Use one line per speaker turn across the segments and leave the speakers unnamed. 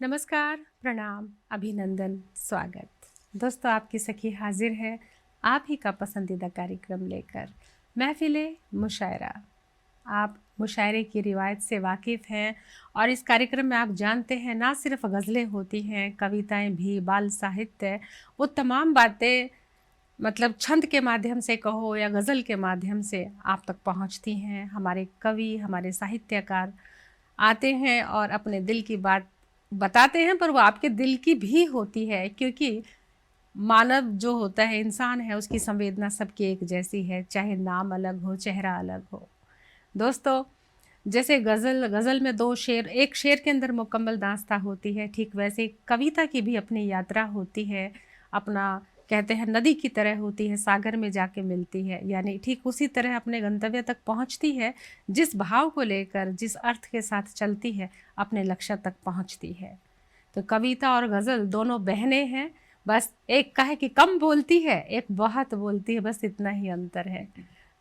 नमस्कार, प्रणाम, अभिनंदन, स्वागत। दोस्तों, आपकी सखी हाजिर है आप ही का पसंदीदा कार्यक्रम लेकर, महफिले मुशायरा। आप मुशायरे की रिवायत से वाकिफ़ हैं और इस कार्यक्रम में आप जानते हैं ना सिर्फ गज़लें होती हैं, कविताएं भी, बाल साहित्य, वो तमाम बातें मतलब छंद के माध्यम से कहो या गज़ल के माध्यम से आप तक पहुंचती हैं। हमारे कवि, हमारे साहित्यकार आते हैं और अपने दिल की बात बताते हैं, पर वो आपके दिल की भी होती है, क्योंकि मानव जो होता है, इंसान है, उसकी संवेदना सबकी एक जैसी है, चाहे नाम अलग हो, चेहरा अलग हो। दोस्तों, जैसे गज़ल में दो शेर, एक शेर के अंदर मुकम्मल दास्तां होती है, ठीक वैसे कविता की भी अपनी यात्रा होती है। अपना कहते हैं नदी की तरह होती है, सागर में जाके मिलती है, यानी ठीक उसी तरह अपने गंतव्य तक पहुंचती है। जिस भाव को लेकर, जिस अर्थ के साथ चलती है, अपने लक्ष्य तक पहुंचती है। तो कविता और गज़ल दोनों बहनें हैं, बस एक का है कि कम बोलती है, एक बहुत बोलती है, बस इतना ही अंतर है।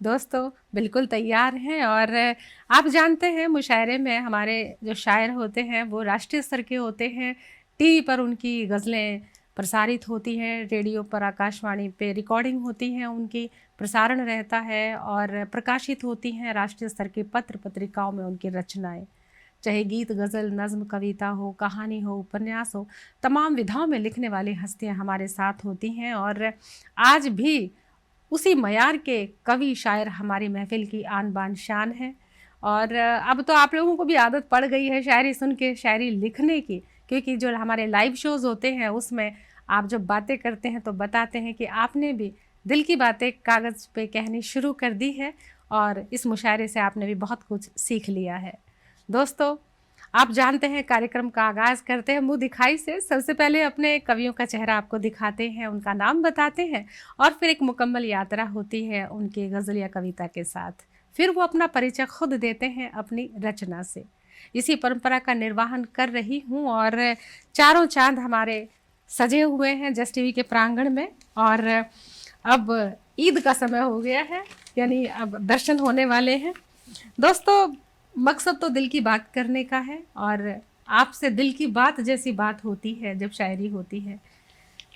दोस्तों, बिल्कुल तैयार हैं। और आप जानते हैं मुशायरे में हमारे जो शायर होते हैं वो राष्ट्रीय स्तर के होते हैं। टीवी पर उनकी गज़लें प्रसारित होती हैं, रेडियो पर, आकाशवाणी पे रिकॉर्डिंग होती हैं, उनकी प्रसारण रहता है और प्रकाशित होती हैं राष्ट्रीय स्तर के पत्र पत्रिकाओं में उनकी रचनाएं। चाहे गीत, गज़ल, नज़्म, कविता हो, कहानी हो, उपन्यास हो, तमाम विधाओं में लिखने वाली हस्तियां हमारे साथ होती हैं। और आज भी उसी मयार के कवि शायर हमारी महफिल की आन बान शान है। और अब तो आप लोगों को भी आदत पड़ गई है शायरी सुन के, शायरी लिखने की, क्योंकि जो हमारे लाइव शोज़ होते हैं उसमें आप जब बातें करते हैं तो बताते हैं कि आपने भी दिल की बातें कागज़ पे कहनी शुरू कर दी है और इस मुशायरे से आपने भी बहुत कुछ सीख लिया है। दोस्तों, आप जानते हैं कार्यक्रम का आगाज़ करते हैं मुँह दिखाई से। सबसे पहले अपने कवियों का चेहरा आपको दिखाते हैं, उनका नाम बताते हैं और फिर एक मुकम्मल यात्रा होती है उनकी गज़ल या कविता के साथ। फिर वो अपना परिचय खुद देते हैं अपनी रचना से। इसी परंपरा का निर्वहन कर रही हूँ और चारों चांद हमारे सजे हुए हैं जस्ट टीवी के प्रांगण में। और अब ईद का समय हो गया है, यानी अब दर्शन होने वाले हैं। दोस्तों, मकसद तो दिल की बात करने का है और आपसे दिल की बात जैसी बात होती है जब शायरी होती है।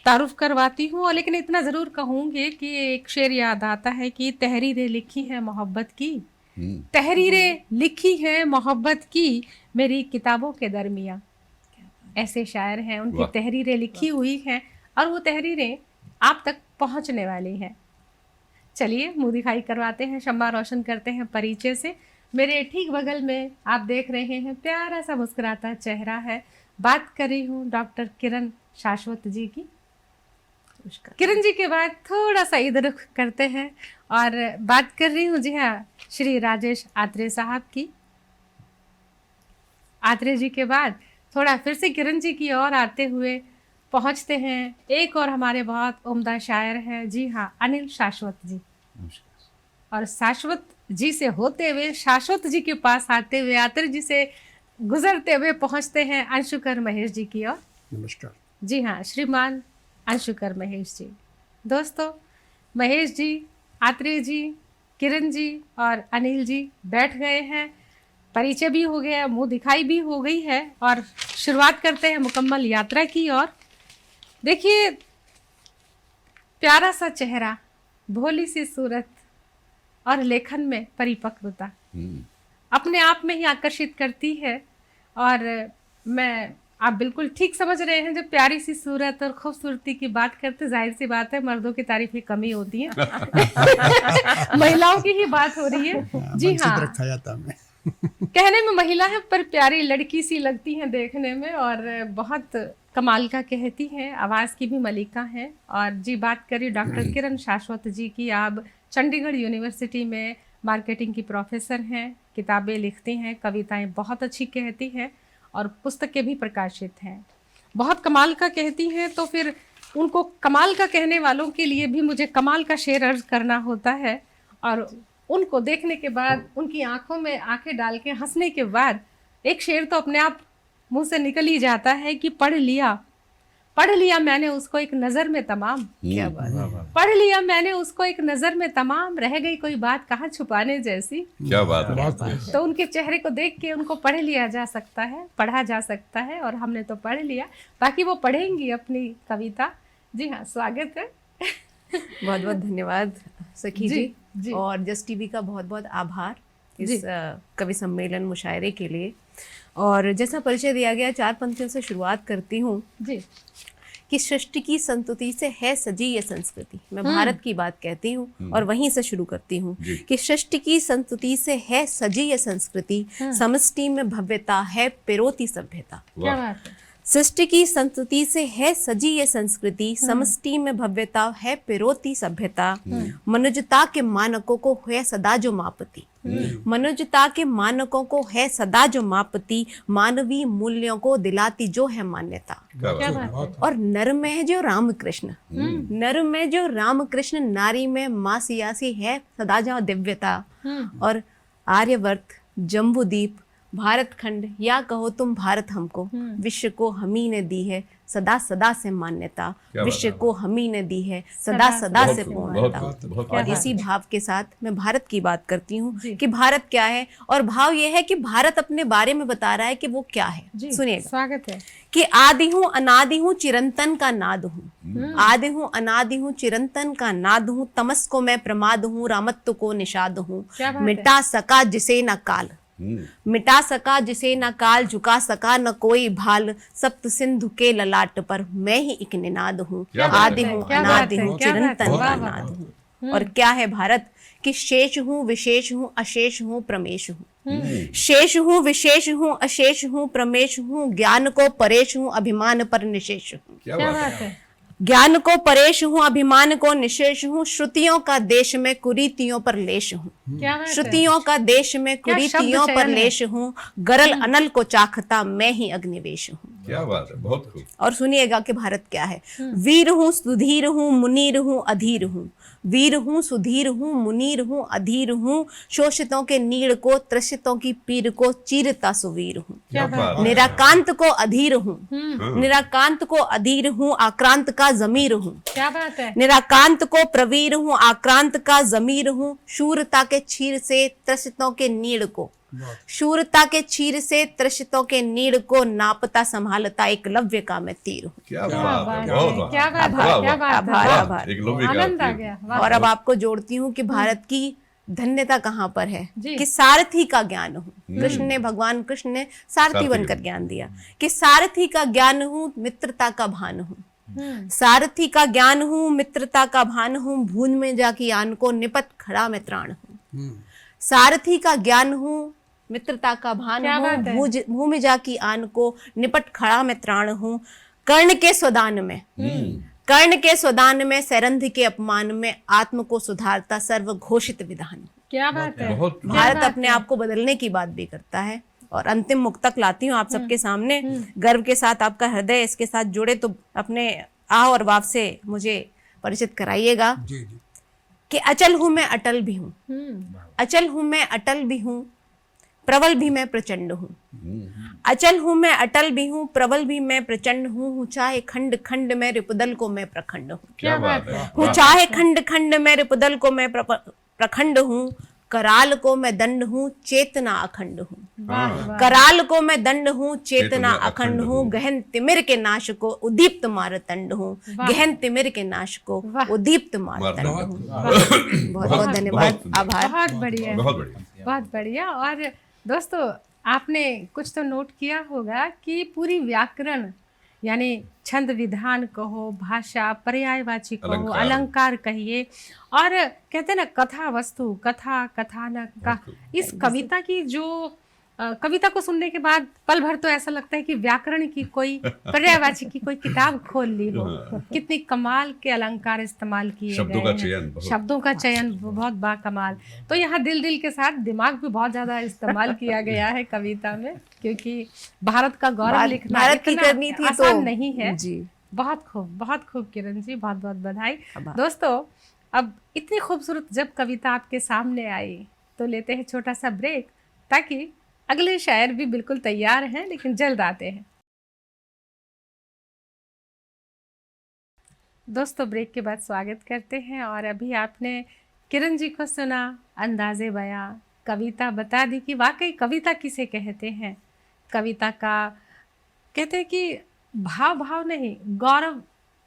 तारुफ करवाती हूँ, और लेकिन इतना ज़रूर कहूँगी कि एक शेर याद आता है कि तहरीरें लिखी है मोहब्बत की, तहरीरें लिखी है मोहब्बत की मेरी किताबों के दरमियाँ। ऐसे शायर हैं, उनकी तहरीरें लिखी हुई हैं और वो तहरीरें आप तक पहुँचने वाली हैं। चलिए मुँह दिखाई करवाते हैं, शम्मा रोशन करते हैं परिचय से। मेरे ठीक बगल में आप देख रहे हैं प्यारा सा मुस्कुराता चेहरा है। बात कर रही हूँ डॉक्टर किरण शाश्वत जी की। किरण जी के बाद थोड़ा सा इधर रुख करते हैं और बात कर रही हूँ, जी हाँ, श्री राजेश आत्रे साहब की। आत्रे जी के बाद थोड़ा फिर से किरण जी की ओर आते हुए पहुँचते हैं एक और हमारे बहुत उम्दा शायर हैं, जी हाँ, अनिल शाश्वत जी। और शाश्वत जी से होते हुए शाश्वत जी के पास आते हुए आत्रे जी से गुजरते हुए पहुँचते हैं अंशुकर महेश जी की ओर।
नमस्कार।
जी हाँ, श्रीमान अंशुकर महेश जी। दोस्तों, महेश जी, आत्रे जी, किरण जी और अनिल जी बैठ गए हैं, परिचय भी हो गया, मुंह दिखाई भी हो गई है और शुरुआत करते हैं मुकम्मल यात्रा की। और देखिए, प्यारा सा चेहरा, भोली सी सूरत और लेखन में परिपक्वता अपने आप में ही आकर्षित करती है। और मैं, आप बिल्कुल ठीक समझ रहे हैं, जब प्यारी सी सूरत और खूबसूरती की बात करते, जाहिर सी बात है मर्दों की तारीफ की कमी होती है महिलाओं की ही बात हो रही है। जी हाँ,
रखा जाता है
कहने में महिला है पर प्यारी लड़की सी लगती हैं देखने में और बहुत कमाल का कहती हैं, आवाज़ की भी मलिका हैं। और जी, बात करिए डॉक्टर किरण शाश्वत जी की। आप चंडीगढ़ यूनिवर्सिटी में मार्केटिंग की प्रोफेसर हैं, किताबें लिखती हैं, कविताएं बहुत अच्छी कहती हैं और पुस्तकें भी प्रकाशित हैं, बहुत कमाल का कहती हैं। तो फिर उनको कमाल का कहने वालों के लिए भी मुझे कमाल का शेर अर्ज करना होता है और उनको देखने के बाद, उनकी आंखों में आंखें डाल के हंसने के बाद एक शेर तो अपने आप मुंह से निकल ही जाता है कि पढ़ लिया पढ़ लिया मैंने उसको एक नजर में तमाम,
क्या बात है।
पढ़ लिया मैंने उसको एक नजर में तमाम, रह गई कोई बात कहाँ छुपाने जैसी।
क्या बात है।
तो उनके चेहरे को देख के उनको पढ़ लिया जा सकता है, पढ़ा जा सकता है, और हमने तो पढ़ लिया, बाकी वो पढ़ेंगी अपनी कविता। जी हाँ, स्वागत है।
बहुत बहुत धन्यवाद सखी जी। और जस्ट टीवी का बहुत बहुत आभार इस कवि सम्मेलन मुशायरे के लिए। और जैसा परिचय दिया गया, 4 पंक्तियों से शुरुआत करती हूँ जी कि सृष्टि की संतुति से है सजी ये संस्कृति। मैं भारत की बात कहती हूँ और वहीं से शुरू करती हूँ कि सृष्टि की संतुति से है सजी ये संस्कृति, समष्टि में भव्यता है पिरोती सभ्यता।
क्या बात है।
सृष्टि की संतुति से है सजी ये संस्कृति, समष्टि में भव्यता है पिरोती सभ्यता, मनुजता के मानकों को है सदा जो मापती, मनुजता के मानकों को है सदा जो मापती, मानवीय मूल्यों को दिलाती जो है मान्यता।
क्या बात है।
और नर में है जो राम कृष्ण, नर में जो राम कृष्ण, नारी में माँ सियासी है सदा जो दिव्यता। और आर्यवर्त, जम्बूदीप, भारत खंड या कहो तुम भारत हमको, विश्व को हमी ने दी है सदा सदा से मान्यता, विश्व को हमी ने दी है सदा सदा से पूर्णता। और इसी भाव के साथ मैं भारत की बात करती हूँ कि भारत क्या है, और भाव ये है कि भारत अपने बारे में बता रहा है कि वो क्या है। सुनिएगा,
स्वागत है।
कि आदि हूँ अनादि हूँ चिरंतन का नाद हूँ, आदि हूँ अनादि हूँ चिरंतन का नाद हूँ, तमस को मैं प्रमाद हूँ, रामत्व को निषाद हूँ, मिटा सका जिसे न काल, मिटा सका जिसे न काल, झुका सका न कोई भाल, सप्त सिंधु के ललाट पर मैं ही एक निनाद हूँ, आदि हूँ अनादि हूँ चिरंतन का नाद हूँ। और क्या है भारत कि शेष हूँ विशेष हूँ अशेष हूँ प्रमेश हूँ, शेष हूँ विशेष हूँ अशेष हूँ प्रमेश हूँ, ज्ञान को परेश हूँ अभिमान पर निशेष हूँ।
क्या बात है।
ज्ञान को परेश हूँ अभिमान को निशेष हूँ, श्रुतियों का देश में कुरीतियों पर लेश हूँ, श्रुतियों का देश में कुरीतियों पर लेश हूँ, गरल अनल को चाखता मैं ही अग्निवेश हूँ।
क्या बात है, बहुत खूब।
और सुनिएगा कि भारत क्या है। वीर हूँ सुधीर हूँ मुनीर हूँ अधीर हूँ, वीर हूँ सुधीर हूँ मुनीर हूँ अधीर हूँ, शोषितों के नीड़ को त्रसितों की पीर को चीरता सुवीर हूँ, निराकांत को अधीर हूँ, निराकांत को अधीर हूँ, आक्रांत का जमीर हूँ।
क्या बात है।
निराकांत को प्रवीर हूँ, आक्रांत का जमीर हूँ, शूरता के छीर से त्रसितों के नीड़ को, शूरता के छीर से त्रसितों के नीड़ को नापता संभालता एकलव्य का मैं तीर हूँ।
क्या बात है,
क्या बात है, क्या बात है।
आभार आभार,
आनंद आ गया।
और अब आपको जोड़ती हूँ कि भारत की धन्यता कहाँ पर है कि सारथी का ज्ञान हूँ। कृष्ण ने, भगवान कृष्ण ने सारथी बनकर ज्ञान दिया कि सारथी का ज्ञान हूँ मित्रता का भान हूँ, सारथी का ज्ञान हूँ मित्रता का भान हूँ, भून में जाकी आन को निपट खड़ा मैं त्राण हूँ, सारथी का ज्ञान हूँ मित्रता का भान हूँ, भू में जाकी आन को निपट खड़ा मैं त्राण हूँ, कर्ण के स्वदान में, कर्ण के स्वदान में, सैरंध्र के अपमान में, आत्म को सुधारता सर्व घोषित विधान।
क्या बात है।
भारत अपने आप को बदलने की बात भी करता है। और अंतिम मुक्तक लाती हूँ आप सबके सामने, गर्व के साथ आपका हृदय इसके साथ जुड़े तो अपने आह और वाव से मुझे परिचित कराइएगा कि अचल हूँ मैं अटल भी हूँ, अचल हूँ मैं अटल भी हूँ, प्रबल भी मैं प्रचंड हूँ, अचल हूँ मैं अटल भी हूँ, प्रबल भी मैं प्रचंड हूँ, चाहे खंड खंड में रिपुदल को मैं प्रखंड हूँ।
क्या बात है।
हूँ चाहे खंड खंड में रिपुदल को मैं प्रखंड हूँ, कराल को मैं दंड हूँ चेतना अखंड हूँ, कराल को मैं दंड हूँ चेतना अखंड हूँ, गहन तिमिर के नाश को उदीप्त मारतंड हूँ, गहन तिमिर के नाश को उदीप्त मारतंड हूँ। बहुत बहुत धन्यवाद, आभार।
बहुत बढ़िया,
बहुत बढ़िया,
बहुत बढ़िया। और दोस्तों, आपने कुछ तो नोट किया होगा कि पूरी व्याकरण यानी छंद विधान कहो, भाषा, पर्यायवाची कहो, अलंकार कहिए, और कहते हैं ना कथा वस्तु, कथा कथानक का, इस कविता की जो कविता को सुनने के बाद पल भर तो ऐसा लगता है कि व्याकरण की कोई, पर्यायवाची की कोई किताब खोल ली हो। कितनी कमाल के अलंकार इस्तेमाल किए गए हैं, शब्दों का चयन बहुत बाकमाल। तो यहाँ दिल दिल के साथ दिमाग भी बहुत ज्यादा इस्तेमाल किया गया है कविता में, क्योंकि भारत का गौरव लिखना
भारत की करनी थी
आसान
तो
नहीं है
जी।
बहुत खूब किरण जी, बहुत बहुत बधाई। दोस्तों, अब इतनी खूबसूरत जब कविता आपके सामने आई तो लेते हैं छोटा सा ब्रेक, ताकि अगले शायर भी बिल्कुल तैयार हैं लेकिन जल्द आते हैं। दोस्तों ब्रेक के बाद स्वागत करते हैं। और अभी आपने किरण जी को सुना, अंदाज़े बयां, कविता बता दी कि वाकई कविता किसे कहते हैं। कविता का कहते हैं कि भाव भाव नहीं, गौरव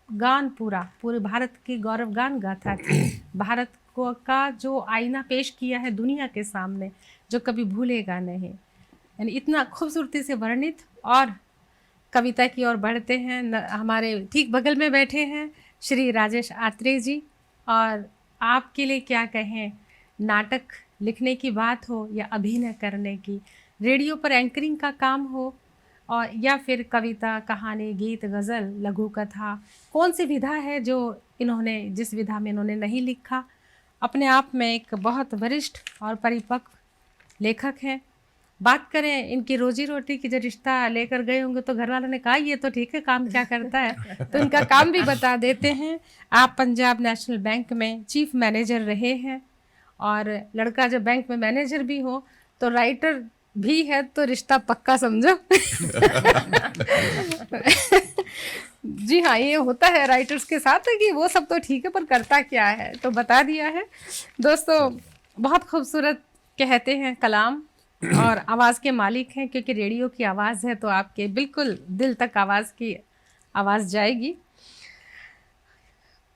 गान, पूरे भारत की गौरव गान गाथा थी। भारत को का जो आईना पेश किया है दुनिया के सामने, जो कभी भूलेगा नहीं। यानी इतना खूबसूरती से वर्णित। और कविता की ओर बढ़ते हैं। हमारे ठीक बगल में बैठे हैं श्री राजेश आत्रेय जी। और आपके लिए क्या कहें, नाटक लिखने की बात हो या अभिनय करने की, रेडियो पर एंकरिंग का काम हो और या फिर कविता, कहानी, गीत, गज़ल, लघु कथा, कौन सी विधा है जो इन्होंने, जिस विधा में इन्होंने नहीं लिखा। अपने आप में एक बहुत वरिष्ठ और परिपक्व लेखक हैं। बात करें इनकी रोजी रोटी की, जो रिश्ता लेकर गए होंगे तो घर वालों ने कहा ये तो ठीक है, काम क्या करता है, तो इनका काम भी बता देते हैं। आप पंजाब नेशनल बैंक में चीफ मैनेजर रहे हैं। और लड़का जब बैंक में मैनेजर भी हो तो राइटर भी है, तो रिश्ता पक्का समझो। जी हाँ, ये होता है राइटर्स के साथ कि वो सब तो ठीक है पर करता क्या है, तो बता दिया है। दोस्तों बहुत खूबसूरत कहते हैं कलाम, और आवाज़ के मालिक हैं, क्योंकि रेडियो की आवाज़ है तो आपके बिल्कुल दिल तक आवाज़ की आवाज़ जाएगी।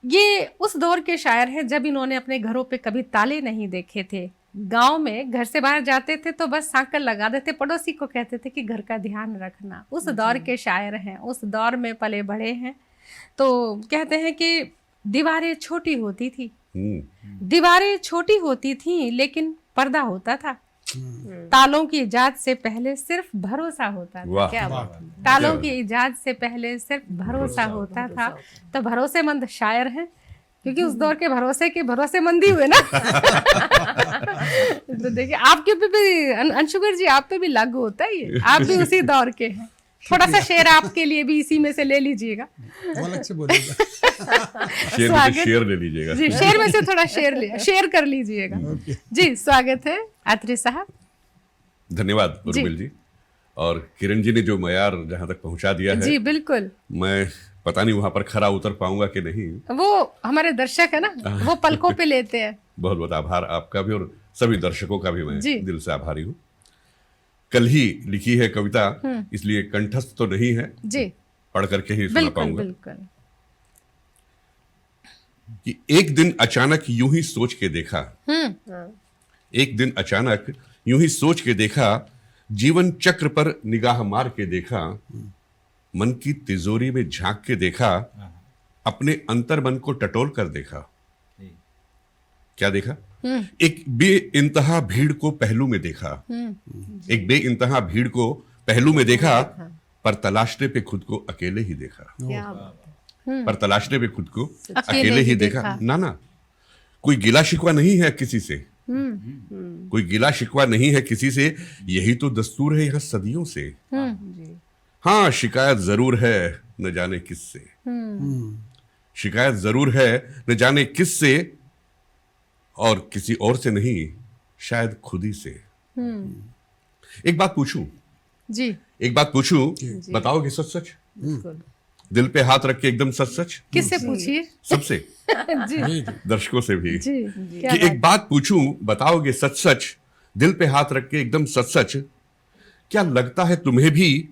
ये उस दौर के शायर हैं जब इन्होंने अपने घरों पे कभी ताले नहीं देखे थे। गांव में घर से बाहर जाते थे तो बस सांकल लगा देते, पड़ोसी को कहते थे कि घर का ध्यान रखना। उस दौर के शायर हैं, उस दौर में पले बढ़े हैं। तो कहते हैं कि दीवारें छोटी होती थी, दीवारें छोटी होती थी लेकिन पर्दा होता था। तालों की इजाद से पहले सिर्फ भरोसा होता था। क्या बात है। तालों की इजाद से पहले सिर्फ भरोसा होता था। तो भरोसेमंद शायर हैं, क्योंकि उस दौर के भरोसे के भरोसेमंदी हुए ना। तो देखिए आपके पे भी, अंशुकर जी आप पे भी लागू होता है ये, आप भी उसी दौर के हैं। थोड़ा सा शेर आपके लिए भी इसी में से ले लीजिएगा।
शेर ले लीजिएगा
जी, शेर में से थोड़ा शेर कर लीजिएगा। जी स्वागत है आत्रेय साहब।
धन्यवाद उर्मिल जी। और किरण जी ने जो मयार जहाँ तक पहुँचा दिया है,
जी बिल्कुल,
मैं पता नहीं वहां पर खरा उतर पाऊंगा कि नहीं।
वो हमारे दर्शक है ना, वो पलकों पे लेते हैं।
बहुत बहुत आभार आपका भी और सभी दर्शकों का भी मैं दिल से आभारी हूँ। कल ही लिखी है कविता, इसलिए कंठस्थ तो नहीं है जी, पढ़ करके ही सुना पाऊंगा।
बिल्कुल।
कि एक दिन अचानक यूं ही सोच के देखा, एक दिन अचानक यूं ही सोच के देखा, जीवन चक्र पर निगाह मार के देखा, मन की तिजोरी में झांक के देखा, अपने अंतर मन को टटोल कर देखा। क्या देखा? एक बेइंतहा भीड़ को पहलू में देखा, एक बेइंतहा भीड़ को पहलू में देखा, पर तलाशने पे खुद को अकेले ही देखा। पर तलाशने पे खुद को अकेले ही देखा। ना कोई गिला शिकवा नहीं है किसी से, कोई गिला शिकवा नहीं है किसी से, यही तो दस्तूर है यहाँ सदियों से। हाँ शिकायत जरूर है न जाने किससे, शिकायत जरूर है न जाने किससे, और किसी और से नहीं शायद खुद ही से। एक बात पूछूं
जी,
एक बात पूछूं, बताओगे सच सच? दिल पे हाथ रख के एकदम सच सच।
किससे पूछिए?
सबसे
जी,
दर्शकों से भी
जी,
कि एक बात पूछूं, बताओगे सच सच? दिल पे हाथ रख के एकदम सच सच। क्या लगता है तुम्हें भी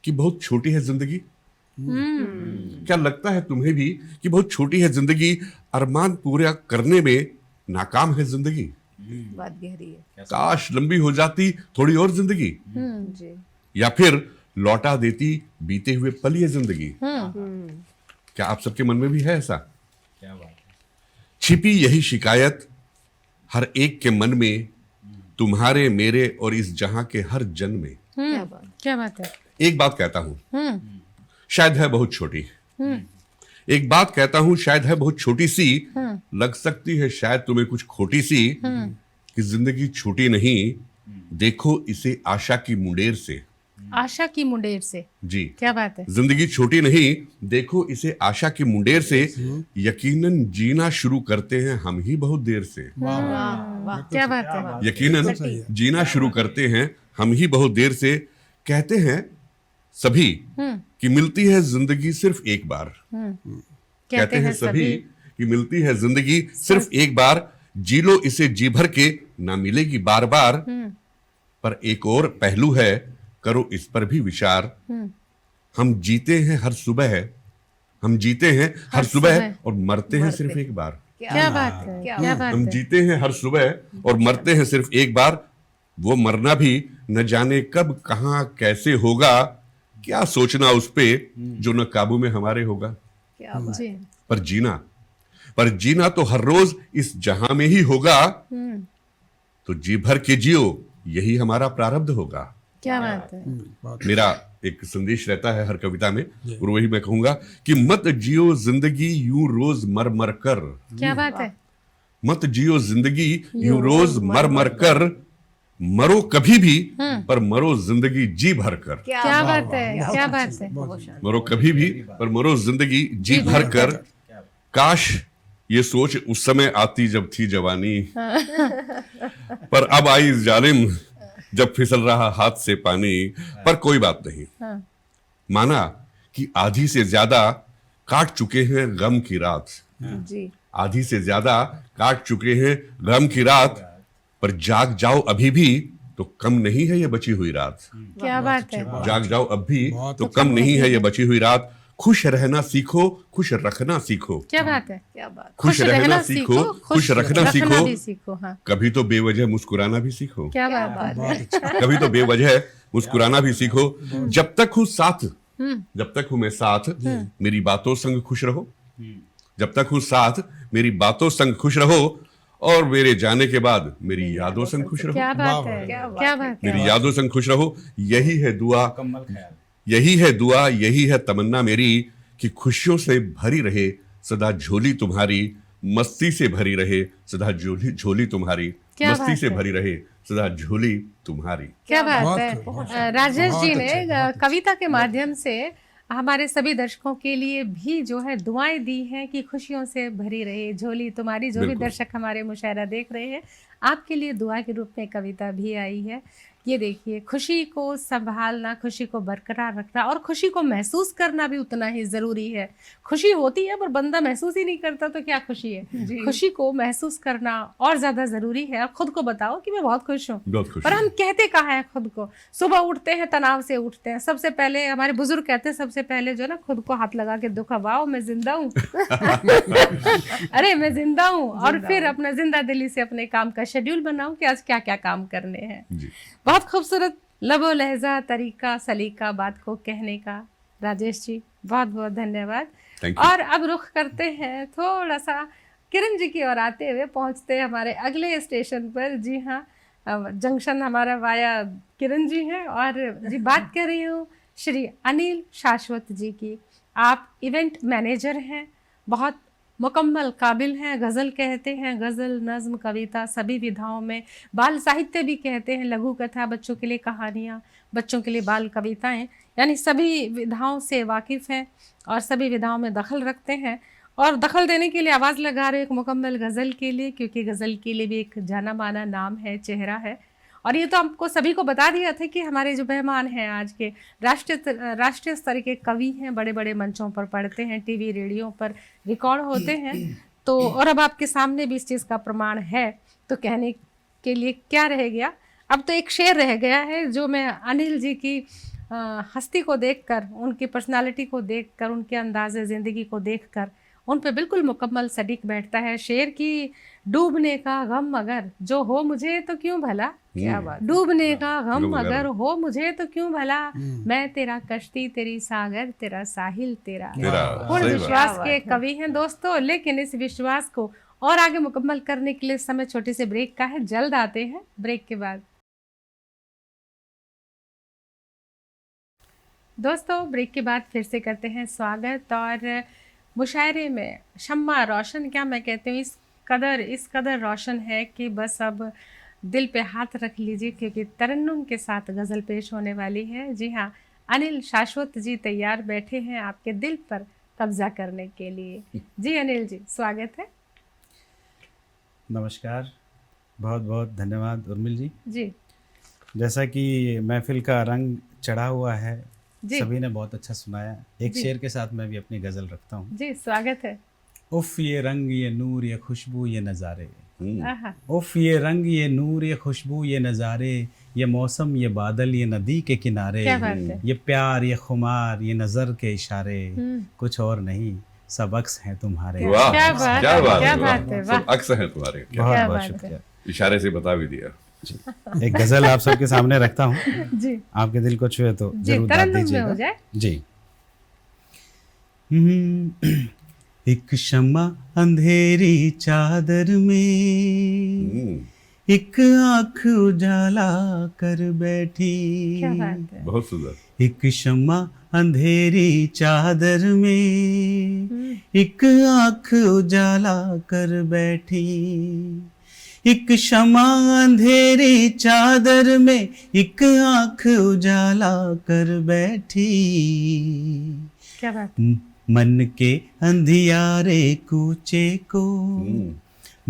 कि बहुत छोटी है जिंदगी? क्या लगता है तुम्हें भी कि बहुत छोटी है जिंदगी, अरमान पूरा करने में नाकाम है जिंदगी?
बात गहरी है।
काश लंबी हो जाती थोड़ी और जिंदगी,
जी।
या फिर लौटा देती बीते हुए पल ये जिंदगी। क्या आप सबके मन में भी है ऐसा?
क्या बात है।
छिपी यही शिकायत हर एक के मन में, तुम्हारे मेरे और इस जहां के हर जन में।
क्या बात है।
एक बात कहता हूं, शायद है बहुत छोटी, एक बात कहता हूं शायद है बहुत छोटी सी, लग सकती है शायद तुम्हें कुछ खोटी सी, कि जिंदगी छोटी नहीं, देखो इसे आशा की मुंडेर से।
आशा की मुंडेर से,
जी
क्या बात है।
जिंदगी छोटी नहीं, देखो इसे आशा की मुंडेर से, यकीनन जीना शुरू करते हैं हम ही बहुत देर से।
क्या बात है।
यकीनन जीना शुरू करते हैं हम ही बहुत देर से। कहते हैं सभी कि मिलती है जिंदगी सिर्फ एक बार, कहते हैं सभी कि मिलती है जिंदगी सिर्फ एक बार, जी लो इसे जी भर के, ना मिलेगी बार बार। पर एक और पहलू है, करो इस पर भी विचार। हम जीते हैं हर सुबह, हम जीते हैं हर सुबह और मरते हैं सिर्फ एक बार।
क्या बात है, क्या बात
हम
है।
जीते हैं हर सुबह और मरते हैं सिर्फ एक बार। वो मरना भी न जाने कब कहां कैसे होगा, क्या सोचना उस पे जो न काबू में हमारे होगा।
जी।
पर जीना तो हर रोज इस जहां में ही होगा, तो जी भर के जियो यही हमारा प्रारब्ध होगा।
क्या बात है।
मेरा एक संदेश रहता है हर कविता में, और वही मैं कहूंगा कि मत जियो जिंदगी यूं रोज मर मर कर।
क्या बात है।
मत जियो जिंदगी यूं रोज मर मर कर, मरो कभी भी पर मरो जिंदगी जी भर कर।
क्या बात है, क्या बात है।
मरो कभी भी पर मरो जिंदगी जी भर कर। काश ये सोच उस समय आती जब थी जवानी, पर अब आई जालिम जब फिसल रहा हाथ से पानी। पर कोई बात नहीं, माना कि आधी से ज्यादा काट चुके हैं गम की रात।
जी।
आधी से ज्यादा काट चुके हैं गम की रात, पर जाग जाओ अभी भी तो कम नहीं है ये बची हुई रात।
क्या बात है।
जाग जाओ अब भी तो कम नहीं है ये बची हुई रात। खुश रहना सीखो, खुश रखना सीखो।
क्या बात है।
क्या बात।
खुश रहना सीखो, खुश रखना सीखो।
भी सीखो। हाँ।
कभी तो बेवजह मुस्कुराना भी सीखो।
क्या बात है।
कभी तो बेवजह मुस्कुराना भी सीखो। जब तक हूँ साथ, जब तक हूँ मैं साथ, मेरी बातों संग खुश रहो। जब तक हूँ साथ मेरी बातों संग खुश रहो, और मेरे जाने के बाद मेरी यादों संग खुश रहो।
क्या बात है, क्या बात है।
मेरी यादों संग खुश रहो। यही है दुआ, यही है दुआ, यही है तमन्ना मेरी, कि खुशियों से भरी रहे सदा झोली तुम्हारी, मस्ती से भरी रहे सदा झोली तुम्हारी, मस्ती से भरी रहे सदा झोली तुम्हारी।
क्या बात है। राजेश जी ने कविता के माध्यम से हमारे सभी दर्शकों के लिए भी जो है दुआएं दी हैं कि खुशियों से भरी रहे झोली तुम्हारी। जो भी दर्शक हमारे मुशायरा देख रहे हैं, आपके लिए दुआ के रूप में कविता भी आई है। ये देखिए, खुशी को संभालना, खुशी को बरकरार रखना और खुशी को महसूस करना भी उतना ही ज़रूरी है। खुशी होती है पर बंदा महसूस ही नहीं करता तो क्या खुशी है। खुशी को महसूस करना और ज़्यादा ज़रूरी है। खुद को बताओ कि मैं बहुत खुश हूँ, पर हम कहते कहाँ हैं खुद को। सुबह उठते हैं, तनाव से उठते हैं, सबसे पहले हमारे बुजुर्ग कहते हैं सबसे पहले जो ना खुद को हाथ लगा के दुखवाओ, मैं जिंदा हूँ। अरे मैं जिंदा हूँ, और फिर अपना जिंदा दिली से अपने काम का शेड्यूल बनाओ कि आज क्या क्या काम करने हैं। बहुत खूबसूरत लबो लहजा, तरीका, सलीका बात को कहने का। राजेश जी बहुत बहुत धन्यवाद। और अब रुख करते हैं थोड़ा सा किरण जी की ओर आते हुए, पहुंचते हैं हमारे अगले स्टेशन पर। जी हाँ, जंक्शन हमारा वाया किरण जी है, और जी बात कर रही हूँ श्री अनिल शाश्वत जी की। आप इवेंट मैनेजर हैं, बहुत मुकम्मल काबिल हैं। गज़ल कहते हैं, गज़ल, नज़्म, कविता सभी विधाओं में, बाल साहित्य भी कहते हैं, लघु कथा, बच्चों के लिए कहानियाँ, बच्चों के लिए बाल कविताएं, यानी सभी विधाओं से वाकिफ़ हैं और सभी विधाओं में दखल रखते हैं। और दखल देने के लिए आवाज़ लगा रहे एक मुकम्मल गज़ल के लिए, क्योंकि गज़ल के लिए भी एक जाना माना नाम है, चेहरा है। और ये तो आपको सभी को बता दिया था कि हमारे जो मेहमान हैं आज के राष्ट्रीय स्तर के कवि हैं, बड़े बड़े मंचों पर पढ़ते हैं, टीवी रेडियो पर रिकॉर्ड होते हैं। तो और अब आपके सामने भी इस चीज़ का प्रमाण है, तो कहने के लिए क्या रह गया। अब तो एक शेर रह गया है जो मैं अनिल जी की हस्ती को देखकर, उनकी पर्सनालिटी को देखकर, उनके अंदाज़े ज़िंदगी को देखकर उन पे बिल्कुल मुकम्मल सटीक बैठता है। शेर की डूबने का गम अगर जो हो मुझे तो क्यों भला, क्या बात, डूबने का गम अगर हो मुझे तो क्यों भला, मैं तेरा कश्ती तेरी सागर तेरा साहिल तेरा। पूर्ण विश्वास के कवि हैं दोस्तों, लेकिन इस विश्वास को और आगे मुकम्मल करने के लिए समय छोटे से ब्रेक का है। जल्द आते हैं ब्रेक के बाद। दोस्तों ब्रेक के बाद फिर से करते हैं स्वागत। और मुशायरे में शम्मा रोशन, क्या मैं कहती हूँ, इस कदर रोशन है कि बस अब दिल पे हाथ रख लीजिए, क्योंकि तरन्नुम के साथ गज़ल पेश होने वाली है। जी हाँ, अनिल शाश्वत जी तैयार बैठे हैं आपके दिल पर कब्जा करने के लिए। जी अनिल जी, स्वागत है।
नमस्कार, बहुत बहुत धन्यवाद उर्मिल जी।
जी,
जैसा कि महफिल का रंग चढ़ा हुआ है,
जी
सभी ने बहुत अच्छा सुनाया। एक शेर के साथ मैं भी अपनी गजल रखता हूँ।
जी, स्वागत है।
उफ ये रंग ये नूर ये खुशबू ये नज़ारे,
आहा,
उफ ये रंग ये नूर ये खुशबू ये नज़ारे, ये मौसम ये बादल ये नदी के किनारे,
क्या बात है।
ये प्यार ये खुमार ये नज़र के इशारे, कुछ और नहीं सब अक्स हैं तुम्हारे।
वाह,
क्या बात
क्या
है,
बात
क्या
है, वाह,
बात है,
सब
वाह।
अक्स हैं तुम्हारे। क्या
बहुत
क्या
बहुत
बात है।
शुक्रिया।
इशारे से बता भी दिया।
एक गजल आप सबके सामने रखता हूँ,
जी
आपके दिल को छुए तो
जी,
जरूर दाद
तरन्नुम में हो
दीजिएगा।
जाए।
जी। एक शम्मा अंधेरी चादर में, एक आँख उजाला कर बैठी,
क्या बात है।
बहुत सुंदर।
एक शम्मा अंधेरी चादर में, एक आँख उजाला कर बैठी, एक शम्मा अंधेरी चादर में, एक आँख उजाला कर बैठी,
क्या बात है।
मन के अंधियारे कूचे को,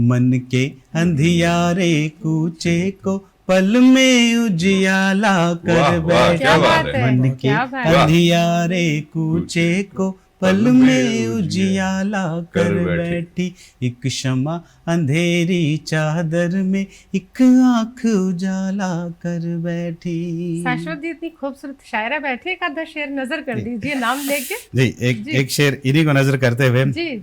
मन के अंधियारे कूचे को पल में उजियाला कर
वाह, वाह,
बैठी,
क्या बात है।
मन के
क्या बात है।
अंधियारे कूचे को पल में उजियाला कर बैठी, एक शम्मा अंधेरी चादर में, एक आँख उजाला कर बैठी।
शाश्वत जी इतनी खूबसूरत शायरा बैठी, एक आधा शेर नजर कर दीजिए नाम लेके।
जी, एक शेर इन्हीं को नजर करते हुए।
जी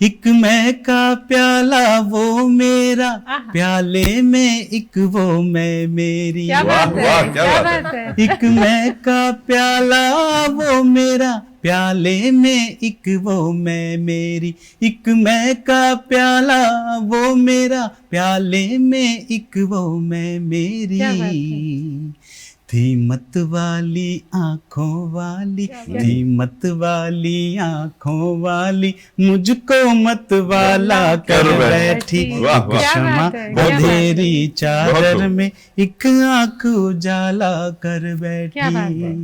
एक मैं का प्याला वो मेरा, प्याले में एक वो मैं मेरी,
क्या
वाह,
बात है,
वाह,
क्या
क्या
बात
बात
है।
एक मैं का प्याला वो मेरा, प्याले में एक वो मैं मेरी, एक मैं का प्याला वो मेरा, प्याले में एक वो मैं मेरी,
क्या बात है।
थी मत वाली आंखों वाली, थी मत वाली आंखों वाली, मुझको मत वाला कर बैठी,
वाह,
एक
वाह।
क्षमा
क्या बात है,
अंधेरी
बहुत
चादर
खूब।
में, एक आंख उजाला कर बैठी।
क्या बात है।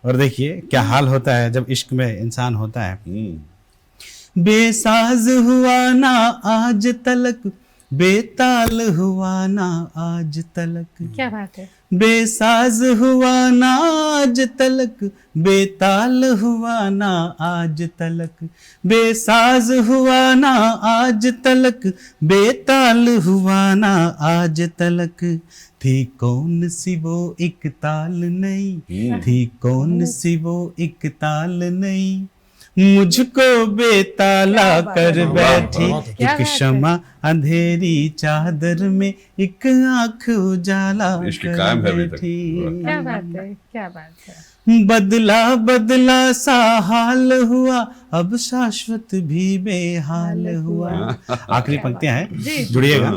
और देखिए क्या हाल होता है जब इश्क में इंसान होता है।
हम्म।
बेसाज हुआ ना आज तलक, बेताल हुआ ना आज तलक,
क्या बात है।
बेसाज हुआ ना आज तलक, बेताल हुआ ना आज तलक, बेसाज हुआ ना आज तलक, बेताल हुआ ना आज तलक, थी कौन सी वो एक ताल नहीं, थी कौन सी वो एक ताल नहीं, मुझको बेताला कर बैठी,
क्या
एक
बात है।
क्षमा अंधेरी चादर में, एक आंख उजाला
इश्क
कर
कायम है अभी तक।
बैठी।
क्या बात है, क्या बात है।
बदला बदला सा हाल हुआ, अब शाश्वत भी बेहाल हुआ। आखिरी पंक्तियां हैं, जुड़िएगा।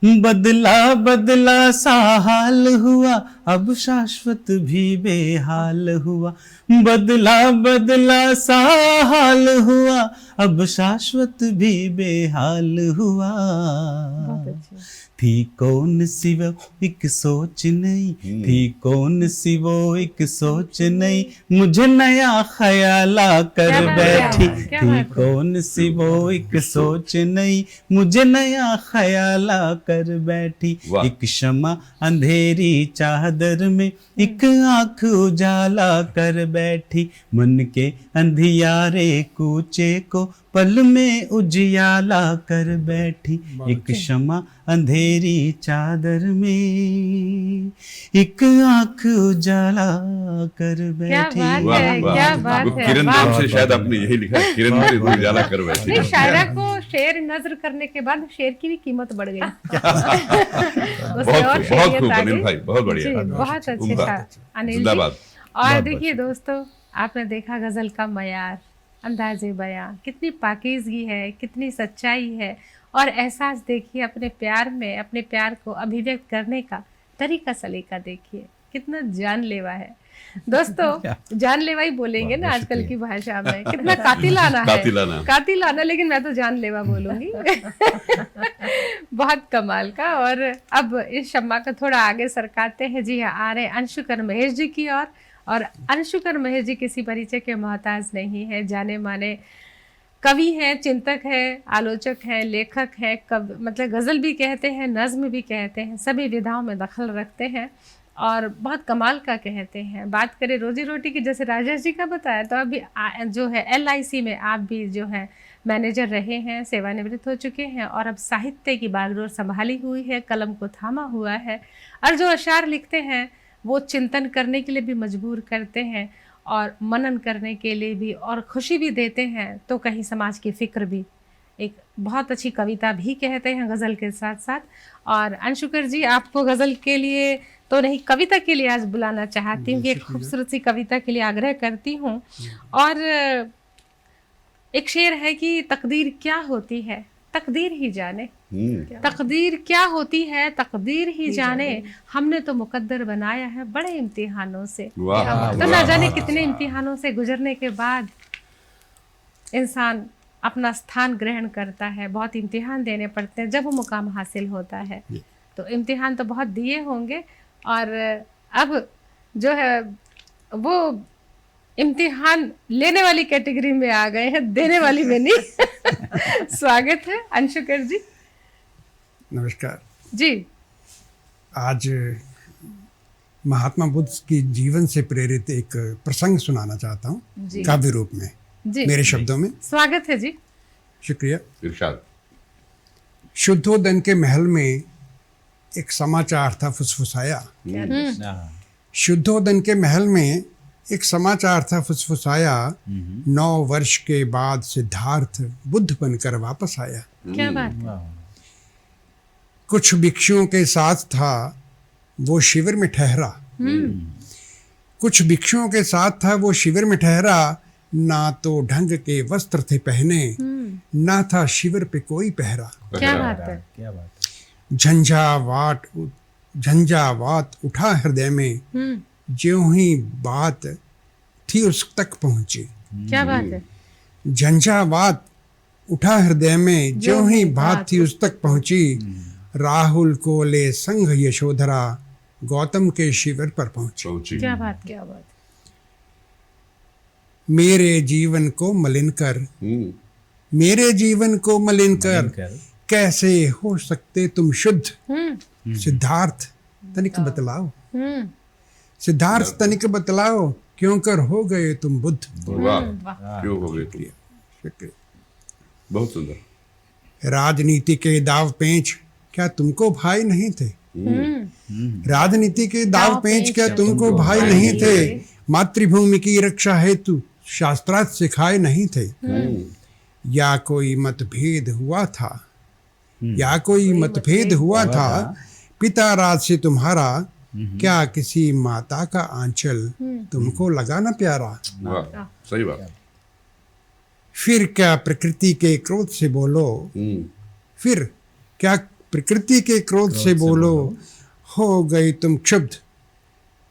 बदला बदला सा हाल हुआ, अब शाश्वत भी बेहाल हुआ, बदला बदला सा हाल हुआ, अब शाश्वत भी बेहाल हुआ,
बहुत अच्छी।
थी कौन सी वो एक सोच नहीं, थी कौन सी वो एक सोच नहीं, मुझे नया ख्याला कर
क्या बात है,
बैठी,
क्या
थी
बात है।
कौन सी वो एक सोच नहीं, मुझे नया ख्याला कर बैठी,
वाह।
एक क्षमा अंधेरी चादर में, एक आंख उजाला कर बैठी, मन के अंधियारे कूचे को पल में उजियाला कर बैठी, एक क्षमा अंधेरी चादर में, एक आंख उजाला कर बैठी।
बात
वाह,
है,
वाह।
क्या बात
वो
है,
किरण
वाह।
नाम से शायद आपने यही लिखा है, किरण से उजाला कर बैठी।
नहीं, शायरा को शेर नजर करने के बाद शेर की भी कीमत बढ़ गई। उसमें
बहुत
और
खूब, बहुत
शेरियत
खूब
आ
अनिल
गई।
भाई, बहुत बढ़िया।
जी, बहुत अच्छे
उम्दा।
अनिल जी।
जिंदाबाद।
और
बहुत
देखिए दोस्तों, आपने देखा गजल का मयार, अंदाजे बयां, कितनी पाकीज़गी है, कितनी सच्चाई है, और एहसास देखिए अपने प्यार में, अपने प्यार को अभिव्यक्त करने का तरीका सलीका देखिए, कितना जानलेवा है दोस्तों। जानलेवा ही बोलेंगे ना आजकल की भाषा में, कितना कातिलाना है,
कातिलाना।
कातिलाना, लेकिन मैं तो जानलेवा बोलूंगी। बहुत कमाल का। और अब इस शम्मा का थोड़ा आगे सरकाते हैं। जी हाँ, आ रहे हैं अंशुकर महेश जी की ओर। और अंशुकर महेश जी किसी परिचय के मोहताज नहीं है, जाने माने कवि हैं, चिंतक हैं, आलोचक हैं, लेखक हैं, मतलब गज़ल भी कहते हैं, नज़्म भी कहते हैं, सभी विधाओं में दखल रखते हैं। और बहुत कमाल का कहते हैं। बात करें रोजी रोटी की, जैसे राजेश जी का बताया, तो अभी जो है LIC में आप भी जो है मैनेजर रहे हैं, सेवानिवृत्त हो चुके हैं और अब साहित्य की बागडोर संभाली हुई है, कलम को थामा हुआ है और जो अशार लिखते हैं वो चिंतन करने के लिए भी मजबूर करते हैं और मनन करने के लिए भी और खुशी भी देते हैं, तो कहीं समाज की फ़िक्र भी। एक बहुत अच्छी कविता भी कहते हैं गज़ल के साथ साथ। और अंशुकर जी, आपको गज़ल के लिए तो नहीं, कविता के लिए आज बुलाना चाहती हूँ कि एक खूबसूरत सी कविता के लिए आग्रह करती हूँ। और एक शेर है कि तकदीर क्या होती है तकदीर ही जाने, तकदीर क्या होती है तकदीर ही जाने, हमने तो मुकद्दर बनाया है बड़े इम्तिहानों से। तो ना जाने कितने इम्तिहानों से गुजरने के बाद इंसान अपना स्थान ग्रहण करता है। बहुत इम्तिहान देने पड़ते हैं जब वो मुकाम हासिल होता है। तो इम्तिहान तो बहुत दिए होंगे और अब जो है वो इम्तिहान लेने वाली कैटेगरी में आ गए हैं, देने वाली में नहीं। स्वागत है अंशुकर जी।
नमस्कार
जी।
आज महात्मा बुद्ध की जीवन से प्रेरित एक प्रसंग सुनाना चाहता हूँ काव्य रूप में
जी,
मेरे शब्दों में।
स्वागत है जी।
शुक्रिया।
इरशाद।
शुद्धोदन के महल में एक समाचार था फुसफुसाया। शुद्धोदन के महल में एक समाचार था फुसफुसाया, 9 वर्ष के बाद सिद्धार्थ बुद्ध बनकर वापस आया।
क्या बात है।
कुछ भिक्षुओं के साथ था, वो शिविर में ठहरा। कुछ भिक्षुओं के साथ था, वो शिविर में ठहरा। ना तो ढंग के वस्त्र थे पहने, ना था शिविर पे कोई पहरा।
क्या बात है।
क्या बात
झंझावात उठा हृदय में, ज्यों ही बात थी उस तक पहुंची।
क्या बात है।
झंझावात उठा हृदय में, ज्यों ही बात थी उस तक पहुंची। राहुल को ले संग यशोधरा, गौतम के शिविर पर पहुंची।
क्या बात, क्या बात।
मेरे जीवन को मलिन कर, मेरे जीवन को मलिन कर, कैसे हो सकते तुम शुद्ध। सिद्धार्थ तनिक बतलाओ, सिद्धार्थ तनिक बतलाओ, क्यों कर हो गए तुम बुद्ध।
वाह, क्यों हो गए तुम।
शुक्रिया।
बहुत सुंदर।
राजनीति के दाव पेंच क्या तुमको भाई नहीं थे। राजनीति के दाव पेंच क्या तुमको भाई नहीं थे। मातृभूमि की रक्षा हेतु शास्त्रार्थ सिखाए नहीं थे। या कोई मतभेद हुआ था, या कोई मतभेद हुआ था पिता राज से तुम्हारा। क्या किसी माता का आंचल तुमको लगा न प्यारा।
वाह, सही बात।
फिर क्या प्रकृति के क्रोध से बोलो, फिर क्या प्रकृति के क्रोध से बोलो, हो गए तुम क्षुब्ध।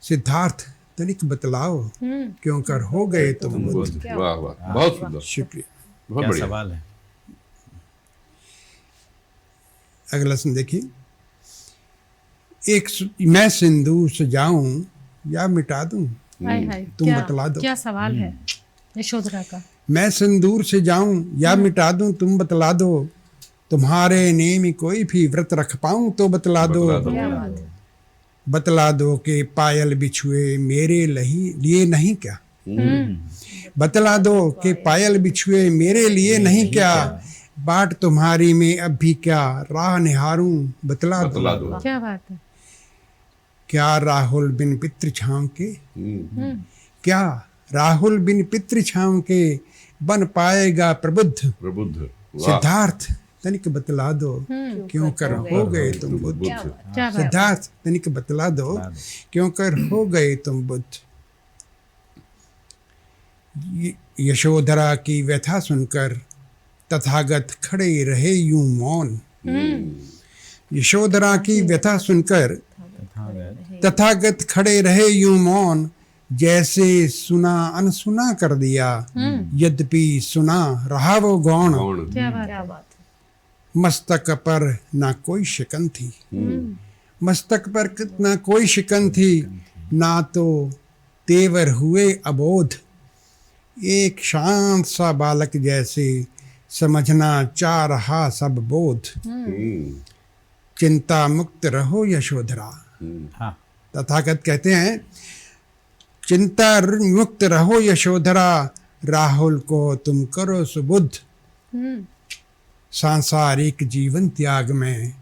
सिद्धार्थ तनिक बतलाओ, क्यों कर हो गए तुम बुद्ध।
वाह वाह, बहुत सुंदर।
शुक्रिया।
बहुत बढ़िया
सवाल है।
अगला सुन देखिए। मैं सिंदूर सजाऊं या मिटा दूं,
हाय हाय,
तुम बतला दो।
क्या सवाल है यशोधरा का।
मैं सिंदूर से जाऊं या मिटा दूं, तुम बतला दो। तुम्हारे नेम कोई भी व्रत रख पाऊं तो बतला दो।
क्या बात है।
बतला दो कि पायल बिछुए मेरे लिए नहीं क्या। बतला दो कि पायल बिछुए मेरे लिए नहीं क्या। बाट तुम्हारी में अब भी क्या राह निहारूं, बतला दो।
क्या बात है।
क्या राहुल बिन पितृ छांव के, क्या राहुल बिन पितृ छांव के बन पाएगा प्रबुद्ध।
प्रबुद्ध।
सिद्धार्थ तनिक बतला दो, क्यों कर हो गए तुम बुद्ध। सिद्धार्थ तनिक बतला दो, क्यों कर हो गए तुम बुद्ध। यशोधरा की व्यथा सुनकर तथागत खड़े रहे यूं मौन। यशोधरा की व्यथा सुनकर तथागत खड़े रहे यूं मौन। जैसे सुना अनसुना कर दिया, यद्यपि सुना रहा वो गौण।
क्या बात।
मस्तक पर ना कोई शिकन थी, मस्तक पर ना कोई शिकन थी। ना तो तेवर हुए अबोध, एक शांत सा बालक जैसे समझना चाह रहा सब बोध। चिंता मुक्त रहो यशोधरा, तथागत कहते हैं, चिंता मुक्त रहो यशोधरा, राहुल को तुम करो सुबुद्ध। सांसारिक जीवन त्याग में,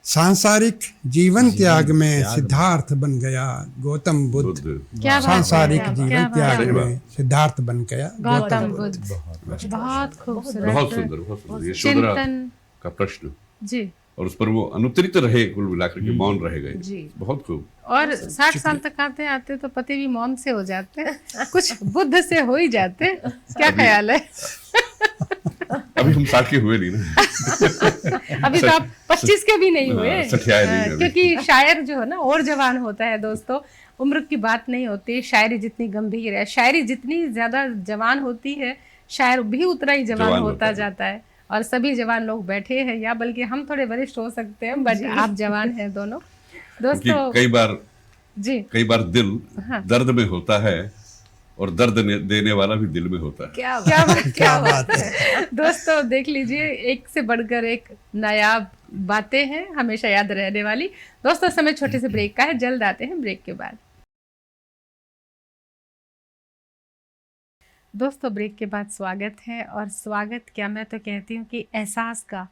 सांसारिक जीवन त्याग में सिद्धार्थ बन गया गौतम बुद्ध।
क्या बात है,
सांसारिक
क्या
जीवन
बात
त्याग
है।
में सिद्धार्थ बन गया
गौतम बुद्ध। बहुत खूबसूरत,
बहुत सुंदर, बहुत सुंदर। यशोधरा
चिंतन
का प्रश्न
जी।
और उस पर वो अनुत्तरित रहे, कुल मिलाकर के मौन रह गए। बहुत खूब।
और 60 साल तक आते आते तो पति भी मौन से हो जाते हैं, कुछ बुद्ध से हो ही जाते। क्या ख्याल है?
अभी हम 60 के हुए नहीं ना।
अभी तो आप 25 के भी नहीं हुए।
सठियाए नहीं अभी।
क्योंकि शायर जो है ना और जवान होता है दोस्तों, उम्र की बात नहीं होती। शायरी जितनी गंभीर है, शायरी जितनी ज्यादा जवान होती है, शायर भी उतना ही जवान होता जाता है। और सभी जवान लोग बैठे हैं, या बल्कि हम थोड़े वरिष्ठ हो सकते हैं, बट आप जवान हैं दोनों दोस्तों।
कई बार दिल
हाँ।
दर्द में होता है और दर्द देने वाला भी दिल में होता है।
क्या बात है दोस्तों। देख लीजिए, एक से बढ़कर एक नायाब बातें हैं, हमेशा याद रहने वाली। दोस्तों, समय छोटे से ब्रेक का है, जल्द आते हैं ब्रेक के बाद। दोस्तों, ब्रेक के बाद स्वागत है। और स्वागत क्या, मैं तो कहती हूँ कि एहसास का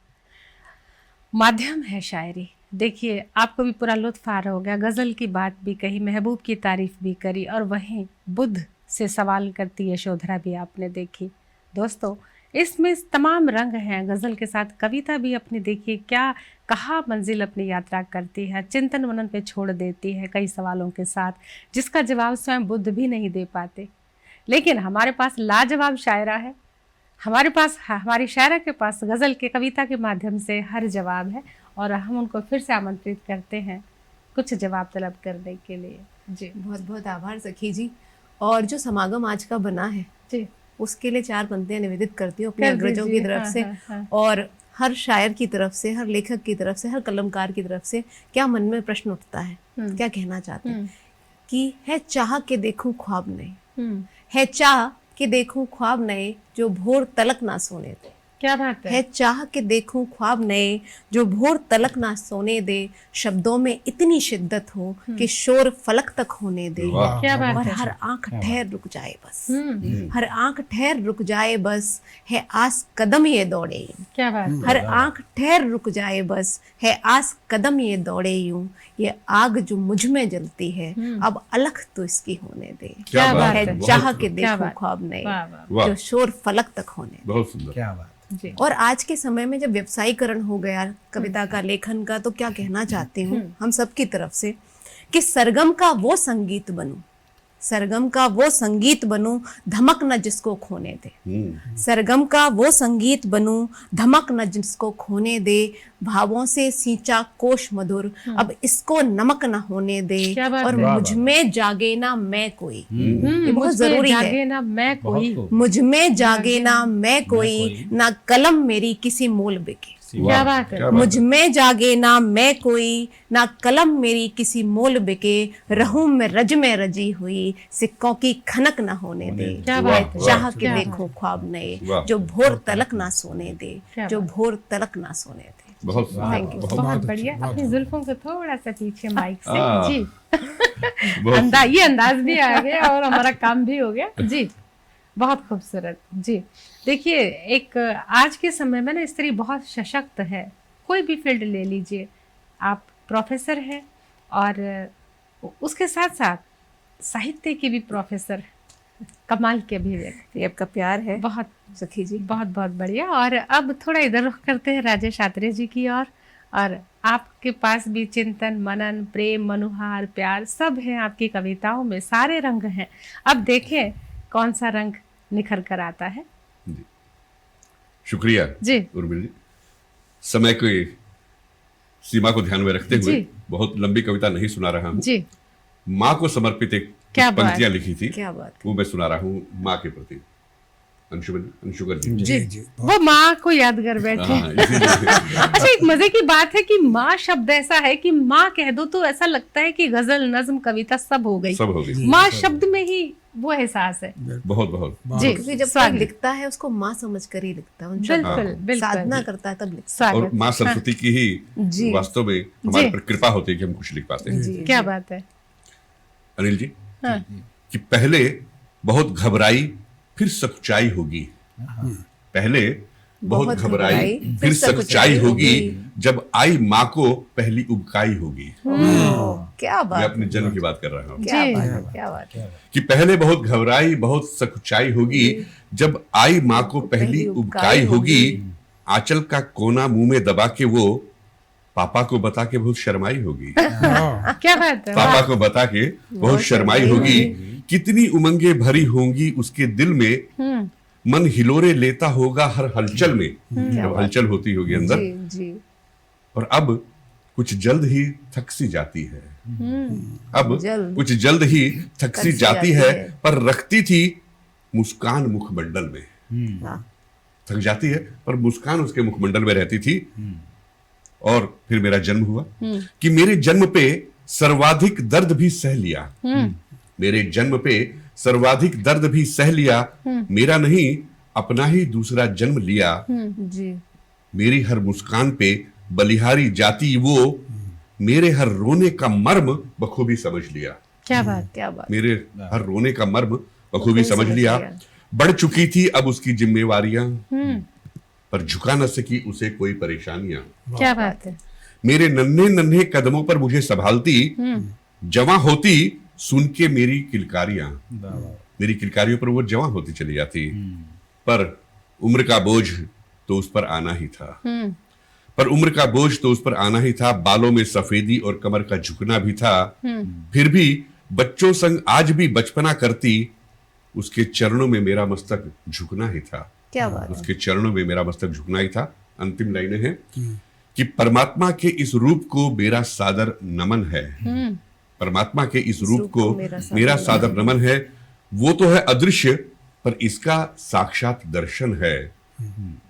माध्यम है शायरी। देखिए, आपको भी पूरा लुत्फ आ रहा होगा। गज़ल की बात भी कही, महबूब की तारीफ भी करी, और वहीं बुद्ध से सवाल करती यशोधरा भी आपने देखी। दोस्तों, इसमें तमाम रंग हैं। गज़ल के साथ कविता भी अपनी देखिए, क्या कहाँ मंजिल अपनी यात्रा करती है, चिंतन मनन पे छोड़ देती है कई सवालों के साथ, जिसका जवाब स्वयं बुद्ध भी नहीं दे पाते। लेकिन हमारे पास लाजवाब शायरा है, हमारे पास, हमारी शायरा के पास गज़ल के कविता के माध्यम से हर जवाब है। और हम उनको फिर से आमंत्रित करते हैं कुछ जवाब तलब करने के लिए। जी,
बहुत बहुत आभार सखी जी। और जो समागम आज का बना है
जी,
उसके लिए 4 पंक्तियां निवेदित करती हूँ अपने
कर
अग्रजों की
दीजिए।
तरफ
हाँ,
से।
हाँ, हाँ।
और हर शायर की तरफ से, हर लेखक की तरफ से, हर कलमकार की तरफ से क्या मन में प्रश्न उठता है, क्या कहना चाहते हैं कि है चाह के देखूं ख्वाब नए, है चाह के देखूं ख्वाब नए जो भोर तलक ना सोने दे।
क्या बात
है चाह के देखूं ख्वाब नए जो भोर तलक ना सोने दे, शब्दों में इतनी शिद्दत हो कि शोर फलक तक होने दे।
क्या बात
और
है।
हर आंख ठहर रुक जाए बस, हर आंख ठहर रुक जाए बस, है आस कदम ये दौड़े यूं।
क्या बात है।
हर आंख ठहर रुक जाए बस, है आस कदम ये दौड़े यूं। ये आग जो मुझ में जलती है अब अलख तो इसकी होने दे।
क्या बात
है
है।
चाह के
क्या
देखूं
बात।
ख्वाब नए
वाह, वाह।
जो शोर फलक तक होने दे।
बहुत सुंदर।
क्या बात।
जी,
और आज के समय में जब व्यवसायीकरण हो गया कविता का, लेखन का, तो क्या कहना चाहती हूँ हम सब की तरफ से कि सरगम का वो संगीत बनूं, सरगम का वो संगीत बनूं, धमक न जिसको खोने दे। सरगम का वो संगीत बनूं, धमक न जिसको खोने दे, भावों से सींचा कोश मधुर अब इसको नमक न होने दे।
क्या बात
और
है।
मुझ में जागे ना मैं कोई, ये बहुत
मुझ में
जरूरी है।
जागे ना मैं कोई।
मुझ में जागे ना मैं कोई, ना कलम मेरी किसी मोल बिके।
क्या बात है।
मुझ में जागे ना मैं कोई, ना कलम मेरी किसी मोल बिके, रहूं मैं रज में रजी हुई, सिक्कों की खनक ना होने दे।
क्या बात है।
चाह के
क्या
देखो ख्वाब नए
वाह।
जो भोर तलक ना सोने दे,
क्या
जो
बात।
भोर तलक ना सोने दे।
बहुत
Thank you.
बहुत बढ़िया। अपनी जुल्फों को थोड़ा सा पीछे माइक से।
हाँ।
जी,
बहुत
ये अंदाज भी आ गया और हमारा काम भी हो गया। जी, बहुत खूबसूरत। जी, देखिए, एक आज के समय में ना स्त्री बहुत सशक्त है। कोई भी फील्ड ले लीजिए, आप प्रोफेसर हैं और उसके साथ साथ साहित्य की भी प्रोफेसर, कमाल के अभिव्यक्ति।
ये आपका प्यार है
बहुत
सखी जी।
बहुत बहुत बढ़िया। और अब थोड़ा इधर रुख करते हैं राजेश आत्रेय जी की ओर। और आपके पास भी चिंतन, मनन, प्रेम, मनुहार, प्यार सब है आपकी कविताओं में, सारे रंग हैं। अब देखें कौन सा रंग निखर कर आता है।
शुक्रिया
जी,
उर्मिल जी। समय की सीमा को ध्यान में रखते हुए
जी।
बहुत लंबी कविता नहीं सुना रहा हूँ।
जी,
माँ को समर्पित एक
क्या बात।
पंक्तियां लिखी थी,
क्या बात।
वो मैं सुना रहा हूँ माँ के प्रति। अंशुकर जी।
जी,
जी।
वो माँ को याद कर बैठे।
हाँ, इसीलिए।
अच्छा, एक मजे की बात है कि माँ शब्द ऐसा है कि माँ कह दो तो ऐसा लगता है कि गजल, नज्म, कविता सब हो गई।
सब हो गई।
माँ शब्द में ही वो एहसास है।
बहुत बहुत
जी,
क्योंकि जब कोई
स्वागत।
लिखता है उसको माँ समझ कर ही लिखता है, उन शब्दों
बिल्कुल
को
बिल्कुल।
साधना करता है तब लिखता
और
स्वागत।
माँ सरस्वती की ही
जी।
वास्तव में हमारे
जी।
पर कृपा होती है कि हम कुछ लिख पाते हैं।
जी।
क्या बात है।
अनिल जी, कि पहले बहुत घबराई फिर सच्चाई होगी। पहले बहुत घबराई फिर सच्चाई होगी, जब आई माँ को पहली उबकाई होगी।
क्या
मैं
बात,
अपने जन्म की बात कर रहा हूँ
क्या बात है, क्या बात है।
कि पहले बहुत घबराई बहुत सच्चाई होगी, जब आई माँ को पहली उबकाई होगी। आंचल का कोना मुंह में दबा के वो पापा को बता के बहुत शर्माई होगी।
क्या बात है,
पापा को बता के बहुत शर्माई होगी। कितनी उमंगे भरी होंगी उसके दिल में, मन हिलोरे लेता होगा हर हलचल में, जब हलचल होती होगी अंदर।
जी जी।
और अब कुछ जल्द ही थक सी जाती है, अब कुछ जल्द ही थक सी जाती है, पर रखती थी मुस्कान मुखमंडल में। थक जाती है पर मुस्कान उसके मुखमंडल में रहती थी। और फिर मेरा जन्म हुआ कि मेरे जन्म पे सर्वाधिक दर्द भी सह लिया। मेरे जन्म पे सर्वाधिक दर्द भी सह लिया, मेरा नहीं अपना ही दूसरा जन्म लिया।
जी।
मेरी हर मुस्कान पे बलिहारी जाती वो, मेरे हर रोने का मर्म बखूबी समझ लिया।
क्या बात,
क्या बात।
मेरे हर रोने का मर्म बखूबी समझ लिया। बढ़ चुकी थी अब उसकी जिम्मेवारियां, पर झुका न सकी उसे कोई परेशानियां।
क्या बात है।
मेरे नन्हे नन्हे कदमों पर मुझे संभालती, जवां होती सुन के मेरी किलकारियां। मेरी किलकारियों पर वो जवां होती चली जाती। पर उम्र का बोझ तो उस पर आना ही था, पर उम्र का बोझ तो उस पर आना ही था। बालों में सफेदी और कमर का झुकना भी था। फिर भी बच्चों संग आज भी बचपना करती, उसके चरणों में मेरा मस्तक झुकना ही था।
क्या बात।
उसके चरणों में मेरा मस्तक झुकना ही था। अंतिम लाइनें हैं कि परमात्मा के इस रूप को मेरा सादर नमन है। परमात्मा के इस रूप को मेरा सादर नमन है। वो तो है अदृश्य, पर इसका साक्षात दर्शन है।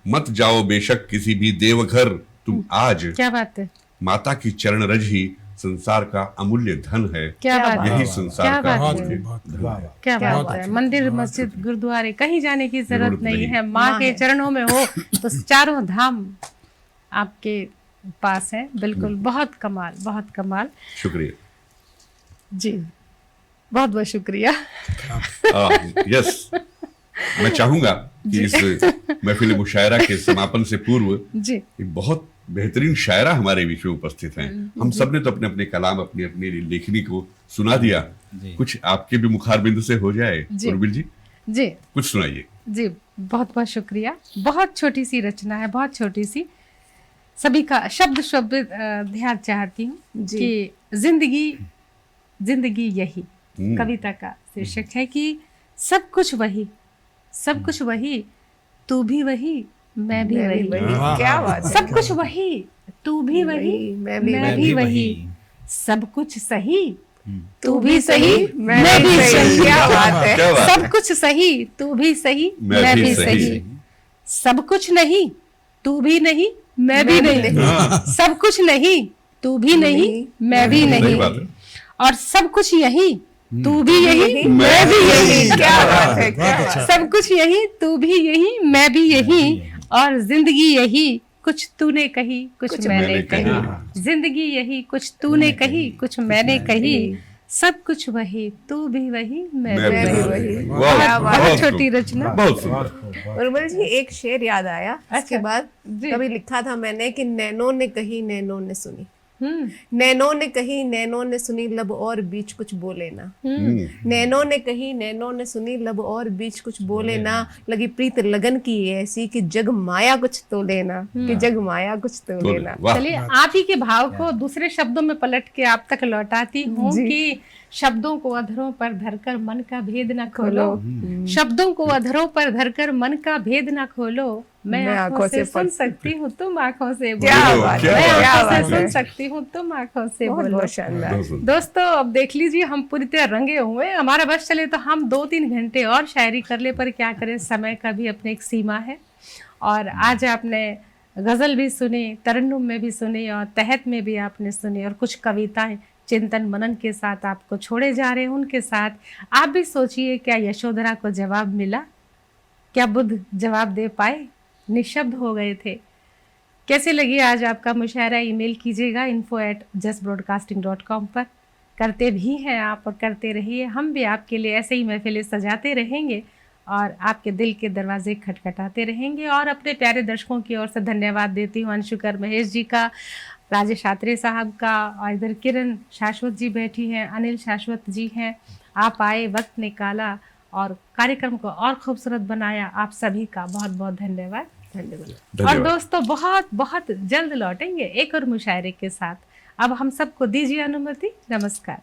मत जाओ बेशक किसी भी देवघर तुम आज,
क्या बात है।
माता की चरण रज ही संसार का अमूल्य धन है।
क्या बात है।
यही संसार का
बात
अमूल्य
है।
धन है।
क्या बात है। मंदिर मस्जिद गुरुद्वारे कहीं जाने की जरूरत नहीं है, माँ के चरणों में हो तो चारों धाम आपके पास है। बिल्कुल, बहुत कमाल, बहुत कमाल।
शुक्रिया
जी, बहुत बहुत शुक्रिया।
यस, मैं चाहूंगा कि इस महफिल मुशायरा के समापन से पूर्व
जी
एक बहुत बेहतरीन शायरा हमारे बीच में उपस्थित हैं। हम सब ने तो अपने अपने कलाम, अपनी अपनी लेखनी को सुना दिया। कुछ आपके भी मुखारबिंद से हो जाए उर्मिल जी,
जी
कुछ सुनाइए।
जी, बहुत बहुत शुक्रिया। बहुत छोटी सी रचना है, बहुत छोटी सी। सभी का शब्द शब्द ध्यान चाहती हूँ कि जिंदगी यही। कविता का शीर्षक है कि सब कुछ वही, सब कुछ वही, तू भी वही, मैं भी वही।
क्या बात है।
सब कुछ वही, तू भी वही, मैं भी वही। सब कुछ सही, तू भी सही, मैं भी सही।
क्या बात है।
सब कुछ सही, तू भी सही, मैं भी सही। सब कुछ नहीं, तू भी नहीं, मैं भी नहीं। सब कुछ नहीं, तू भी नहीं, मैं भी नहीं। और सब कुछ यही, तू भी यही, मैं भी यही। क्या बात है, क्या बात। सब कुछ यही, तू भी यही, मैं भी यही। और जिंदगी यही, कुछ तूने कही, कुछ मैंने कही। जिंदगी यही, कुछ तूने कही, कुछ मैंने कही। सब कुछ वही, तू भी वही, मैं भी वही। बहुत छोटी रचना।
उर्मिल जी, एक शेर याद आया इसके बाद। कभी लिखा था मैंने कि नैनों ने कही, नैनों ने सुनी। नैनों ने कही, नैनों ने सुनी, लब और बीच कुछ बोले ना। नैनों ने कही, नैनों ने सुनी, लब और बीच कुछ बोले ना। लगी प्रीत लगन की ऐसी कि जग माया कुछ तो लेना, कि जग माया कुछ तो लेना।
चलिए, आप ही के भाव को दूसरे शब्दों में पलट के आप तक लौटाती हूँ कि शब्दों को अधरों पर धरकर मन का भेद न खोलो। शब्दों को अधरों पर धरकर मन का भेद न खोलो। मैं आंखों से सुन सकती हूँ, तुम आंखों से बोलो। मैं आंखों से सुन सकती हूँ, तुम आंखों से बोलो। दोस्तों, अब देख लीजिए, हम पूरी तरह रंगे हुए। हमारा बस चले तो हम 2-3 घंटे और शायरी कर ले, पर क्या करें, समय का भी अपने एक सीमा है। और आज आपने गजल भी सुनी, तरन्नुम में भी सुनी, और तहत में भी आपने सुनी, और कुछ कविताएं चिंतन मनन के साथ आपको छोड़े जा रहे हैं। उनके साथ आप भी सोचिए, क्या यशोधरा को जवाब मिला? क्या बुद्ध जवाब दे पाए? निशब्द हो गए थे। कैसे लगी आज आपका मुशायरा? ईमेल कीजिएगा info@justbroadcasting.com पर। करते भी हैं आप और करते रहिए। हम भी आपके लिए ऐसे ही महफिलें सजाते रहेंगे और आपके दिल के दरवाजे खटखटाते रहेंगे। और अपने प्यारे दर्शकों की ओर से धन्यवाद देती हूँ अंशुकर महेश जी का, राजेश आत्रे साहब का, और इधर किरण शाश्वत जी बैठी हैं, अनिल शाश्वत जी हैं। आप आए, वक्त निकाला और कार्यक्रम को और खूबसूरत बनाया। आप सभी का बहुत बहुत धन्यवाद। और दोस्तों बहुत बहुत जल्द लौटेंगे एक और मुशायरे के साथ। अब हम सबको दीजिए अनुमति। नमस्कार।